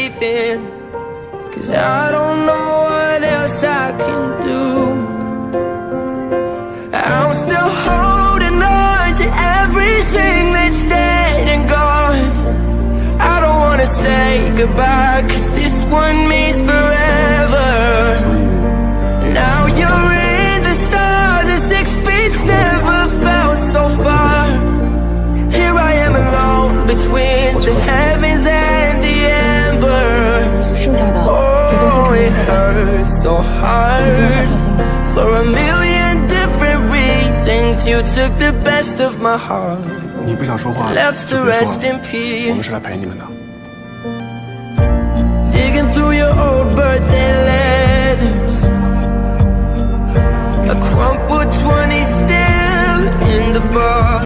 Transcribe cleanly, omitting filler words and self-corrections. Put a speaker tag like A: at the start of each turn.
A: everything, 'cause I don't know what else I can do. I'm still holding on to everything that's dead and gone. I don't wanna say goodbye, 'cause this one means forever. Now you're in the stars and 6 feet never felt so far. Here I am alone between the heavens and the embers. Oh, it hurts so hard. For a million different reasons, you took the best of my heart.
B: 你不想说话，
A: Left the
B: 就别
A: rest
B: 说
A: in
B: 了。我们
A: peace.
B: 是来陪你们的。
A: Digging through your old birthday letters, a crumpled 20 still in the bar.